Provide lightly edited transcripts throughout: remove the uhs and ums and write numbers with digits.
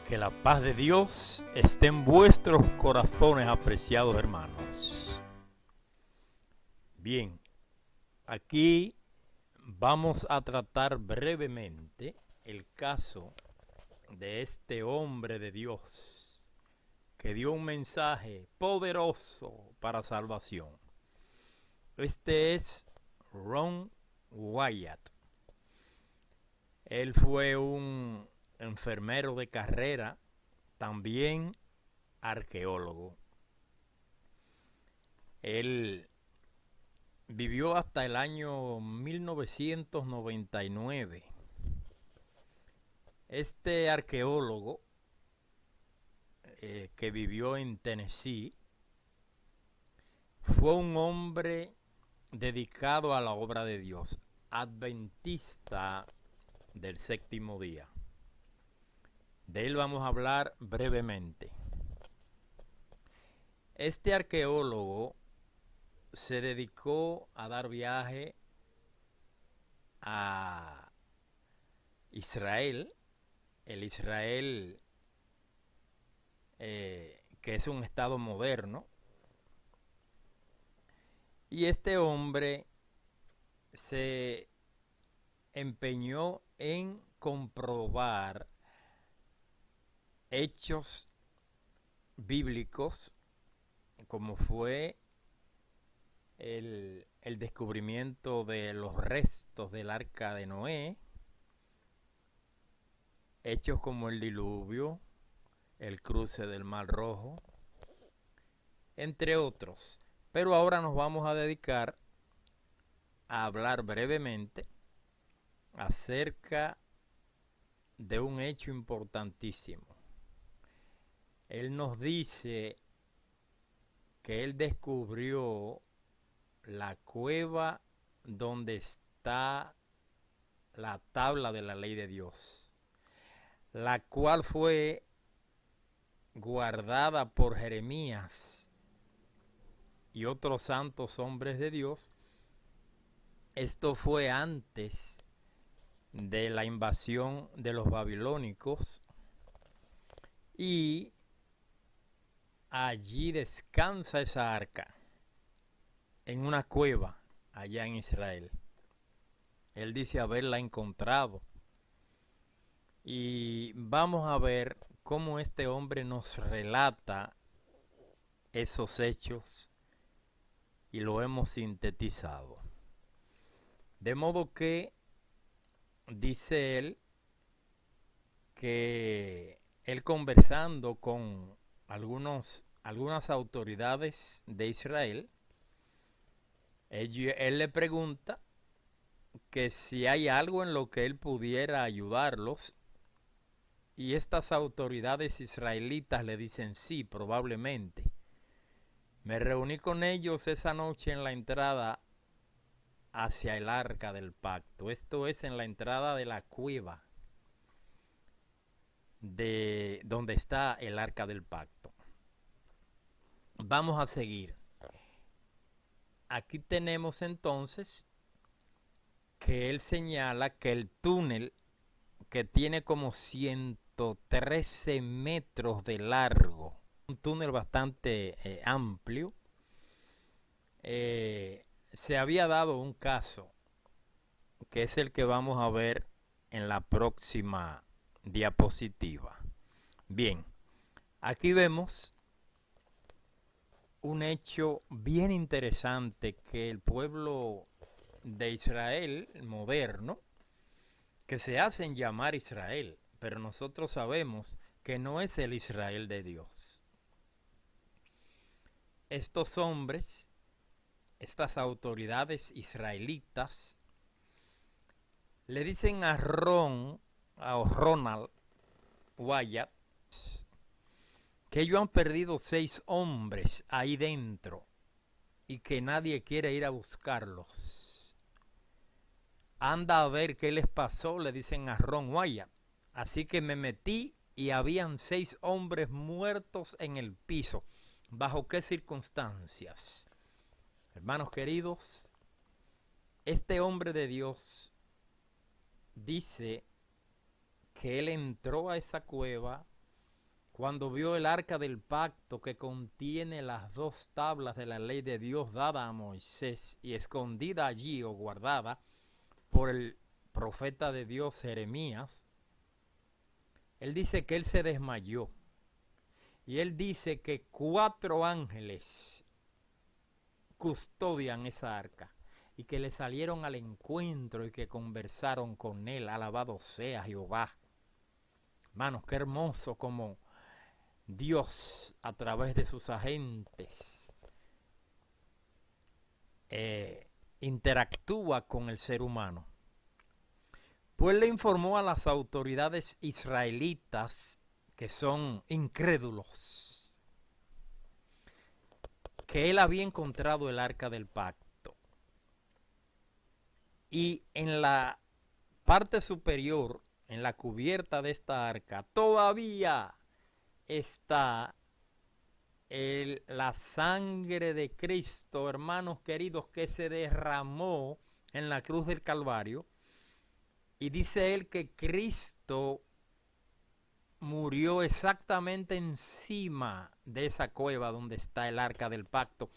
Que la paz de Dios esté en vuestros corazones, apreciados hermanos. Bien, aquí vamos a tratar brevemente el caso de este hombre de Dios que dio un mensaje poderoso para salvación. Este es Ron Wyatt. Él fue un enfermero de carrera, también arqueólogo. Él vivió hasta el año 1999. Este arqueólogo que vivió en Tennessee fue un hombre dedicado a la obra de Dios, adventista del séptimo día. De él vamos a hablar brevemente. Este arqueólogo se dedicó a dar viaje a Israel, el Israel que es un estado moderno, y este hombre se empeñó en comprobar hechos bíblicos como fue el descubrimiento de los restos del arca de Noé, hechos como el diluvio, el cruce del Mar Rojo, entre otros. Pero ahora nos vamos a dedicar a hablar brevemente acerca de un hecho importantísimo. Él nos dice que él descubrió la cueva donde está la tabla de la ley de Dios, la cual fue guardada por Jeremías y otros santos hombres de Dios. Esto fue antes de la invasión de los babilónicos, y allí descansa esa arca en una cueva allá en Israel. Él dice haberla encontrado, y vamos a ver cómo este hombre nos relata esos hechos y lo hemos sintetizado. De modo que dice él que él, conversando con algunas autoridades de Israel, él le pregunta que si hay algo en lo que él pudiera ayudarlos, y estas autoridades israelitas le dicen sí, probablemente. Me reuní con ellos esa noche en la entrada hacia el arca del pacto. Esto es en la entrada de la cueva de donde está el arca del pacto. Vamos a seguir. Aquí tenemos entonces que él señala que el túnel, que tiene como 113 metros de largo, un túnel bastante amplio, se había dado un caso que es el que vamos a ver en la próxima diapositiva. Bien, aquí vemos un hecho bien interesante que el pueblo de Israel moderno, que se hacen llamar Israel, pero nosotros sabemos que no es el Israel de Dios. Estos hombres, estas autoridades israelitas, le dicen a Ronald Wyatt, que ellos han perdido 6 hombres ahí dentro y que nadie quiere ir a buscarlos. Anda a ver qué les pasó, le dicen a Ron Wyatt. Así que me metí y habían 6 hombres muertos en el piso. ¿Bajo qué circunstancias? Hermanos queridos, este hombre de Dios dice que él entró a esa cueva cuando vio el arca del pacto que contiene las 2 tablas de la ley de Dios dada a Moisés y escondida allí o guardada por el profeta de Dios Jeremías, él dice que él se desmayó. Y él dice que 4 ángeles custodian esa arca y que le salieron al encuentro y que conversaron con él. Alabado sea Jehová. Hermanos, qué hermoso como Dios a través de sus agentes interactúa con el ser humano. Pues le informó a las autoridades israelitas, que son incrédulos, que él había encontrado el arca del pacto. Y en la parte superior, en la cubierta de esta arca, todavía está la sangre de Cristo, hermanos queridos, que se derramó en la cruz del Calvario. Y dice él que Cristo murió exactamente encima de esa cueva donde está el arca del pacto,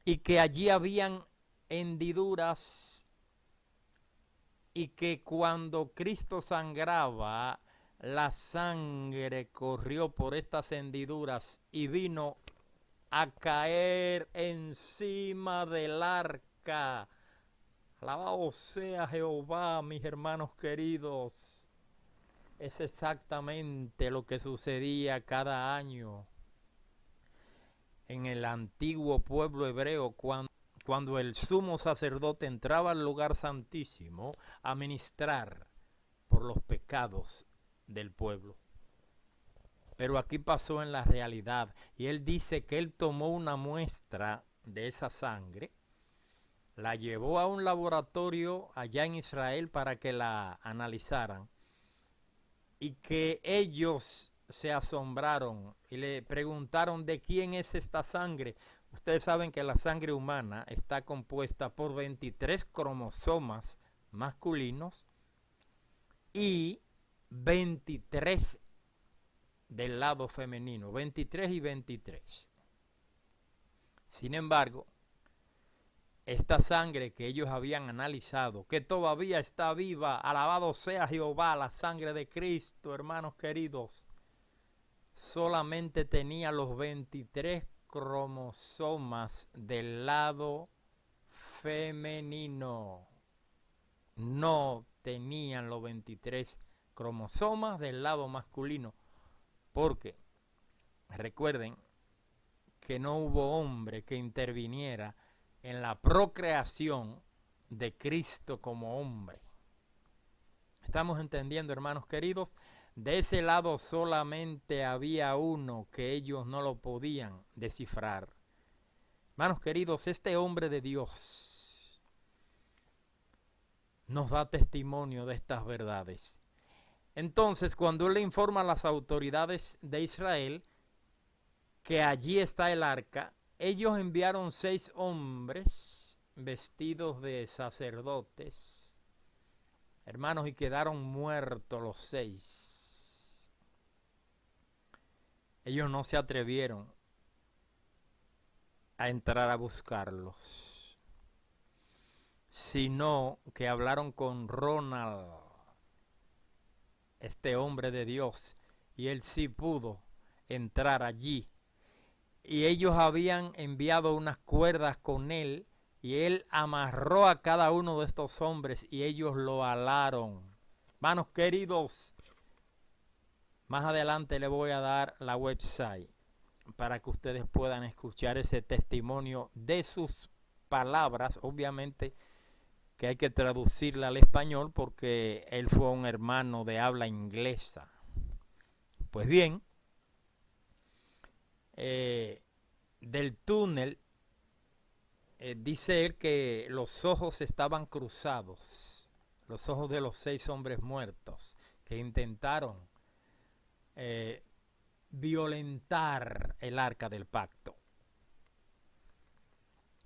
y que allí habían hendiduras, y que cuando Cristo sangraba, la sangre corrió por estas hendiduras y vino a caer encima del arca. Alabado sea Jehová, mis hermanos queridos. Es exactamente lo que sucedía cada año en el antiguo pueblo hebreo cuando el sumo sacerdote entraba al lugar santísimo a ministrar por los pecados del pueblo. Pero aquí pasó en la realidad, y él dice que él tomó una muestra de esa sangre, la llevó a un laboratorio allá en Israel para que la analizaran, y que ellos se asombraron y le preguntaron de quién es esta sangre. Ustedes saben que la sangre humana está compuesta por 23 cromosomas masculinos y 23 del lado femenino, 23 y 23. Sin embargo, esta sangre que ellos habían analizado, que todavía está viva, alabado sea Jehová, la sangre de Cristo, hermanos queridos, solamente tenía los 23 cromosomas del lado femenino. No tenían los 23 cromosomas del lado masculino, porque recuerden que no hubo hombre que interviniera en la procreación de Cristo como hombre. ¿Estamos entendiendo, hermanos queridos? De ese lado solamente había uno que ellos no lo podían descifrar. Hermanos queridos, este hombre de Dios nos da testimonio de estas verdades. Entonces, cuando él le informa a las autoridades de Israel que allí está el arca, ellos enviaron 6 hombres vestidos de sacerdotes, hermanos, y quedaron muertos los 6. Ellos no se atrevieron a entrar a buscarlos, sino que hablaron con Ronald, este hombre de Dios, y él sí pudo entrar allí. Y ellos habían enviado unas cuerdas con él, y él amarró a cada uno de estos hombres y ellos lo alaron. Hermanos queridos, más adelante le voy a dar la website para que ustedes puedan escuchar ese testimonio de sus palabras. Obviamente que hay que traducirla al español porque él fue un hermano de habla inglesa. Pues bien, del túnel, dice él que los ojos estaban cruzados, los ojos de los 6 hombres muertos que intentaron violentar el arca del pacto.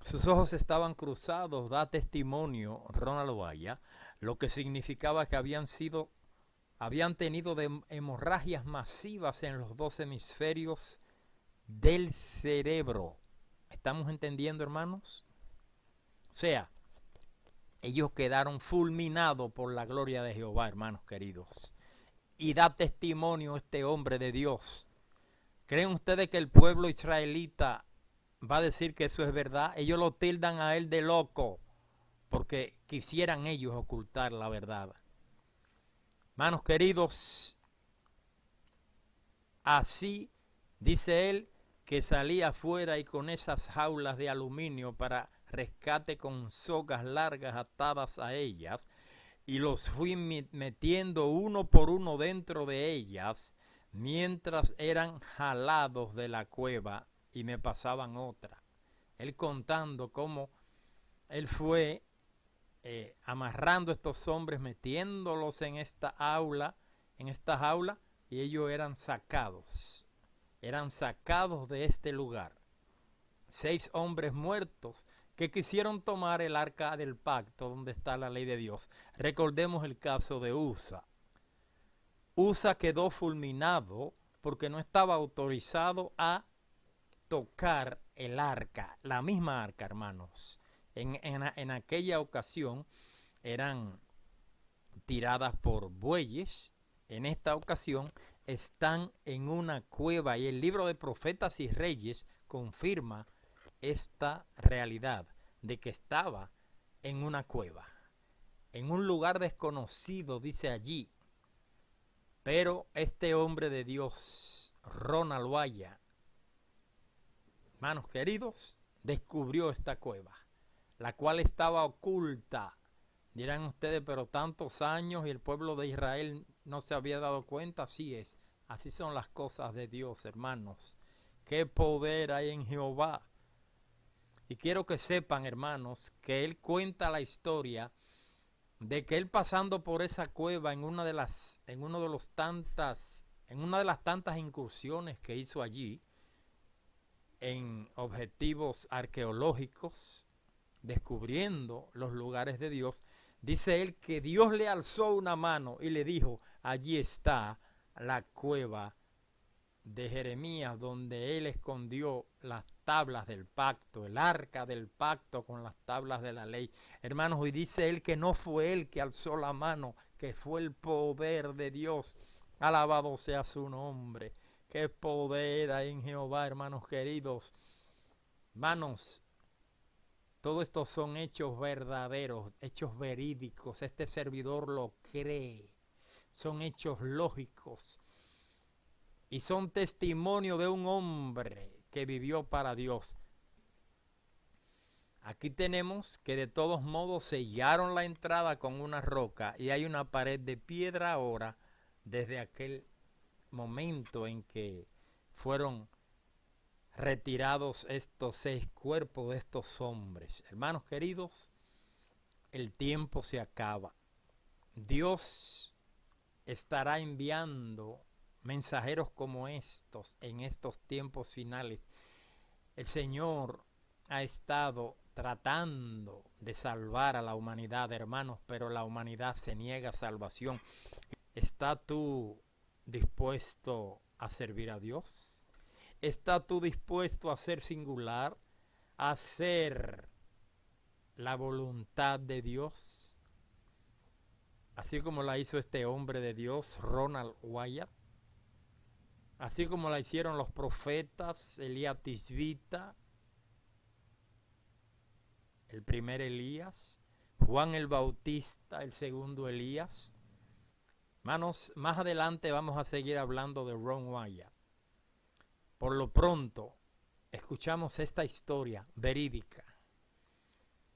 Sus ojos estaban cruzados, da testimonio Ronald Wyatt, lo que significaba que habían sido habían tenido hemorragias masivas en los dos hemisferios del cerebro. ¿Estamos entendiendo, hermanos? O sea, ellos quedaron fulminados por la gloria de Jehová, hermanos queridos. Y da testimonio este hombre de Dios. ¿Creen ustedes que el pueblo israelita va a decir que eso es verdad? Ellos lo tildan a él de loco porque quisieran ellos ocultar la verdad. Hermanos queridos, así dice él que salía afuera y con esas jaulas de aluminio para rescate con sogas largas atadas a ellas, y los fui metiendo uno por uno dentro de ellas, mientras eran jalados de la cueva y me pasaban otra. Él contando cómo él fue amarrando a estos hombres, metiéndolos en esta jaula, y ellos eran sacados de este lugar. 6 hombres muertos que quisieron tomar el arca del pacto donde está la ley de Dios. Recordemos el caso de Usa. Usa quedó fulminado porque no estaba autorizado a tocar el arca, la misma arca, hermanos. En aquella ocasión eran tiradas por bueyes. En esta ocasión están en una cueva y el libro de Profetas y Reyes confirma esta realidad de que estaba en una cueva, en un lugar desconocido, dice allí. Pero este hombre de Dios, Ronald Wyatt, hermanos queridos, descubrió esta cueva, la cual estaba oculta. Dirán ustedes, pero tantos años y el pueblo de Israel no se había dado cuenta. Así es, así son las cosas de Dios, hermanos. Qué poder hay en Jehová. Y quiero que sepan, hermanos, que él cuenta la historia de que él pasando por esa cueva en una de las tantas incursiones que hizo allí en objetivos arqueológicos, descubriendo los lugares de Dios, dice él que Dios le alzó una mano y le dijo: allí está la cueva de Jeremías, donde él escondió las tablas del pacto, el arca del pacto con las tablas de la ley. Hermanos, y dice él que no fue él que alzó la mano, que fue el poder de Dios. Alabado sea su nombre. Qué poder hay en Jehová, hermanos queridos. Hermanos, todo esto son hechos verdaderos, hechos verídicos. Este servidor lo cree. Son hechos lógicos. Y son testimonio de un hombre que vivió para Dios. Aquí tenemos que de todos modos sellaron la entrada con una roca y hay una pared de piedra ahora desde aquel momento en que fueron retirados estos 6 cuerpos de estos hombres. Hermanos queridos, el tiempo se acaba. Dios estará enviando mensajeros como estos en estos tiempos finales. El Señor ha estado tratando de salvar a la humanidad, hermanos, pero la humanidad se niega a salvación. ¿Estás tú dispuesto a servir a Dios? ¿Estás tú dispuesto a ser singular, a hacer la voluntad de Dios? Así como la hizo este hombre de Dios, Ronald Wyatt. Así como la hicieron los profetas, Elías Tisbita, el primer Elías, Juan el Bautista, el segundo Elías. Hermanos, más adelante vamos a seguir hablando de Ron Wyatt. Por lo pronto, escuchamos esta historia verídica.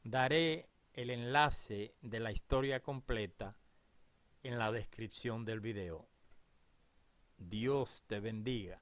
Daré el enlace de la historia completa en la descripción del video. Dios te bendiga.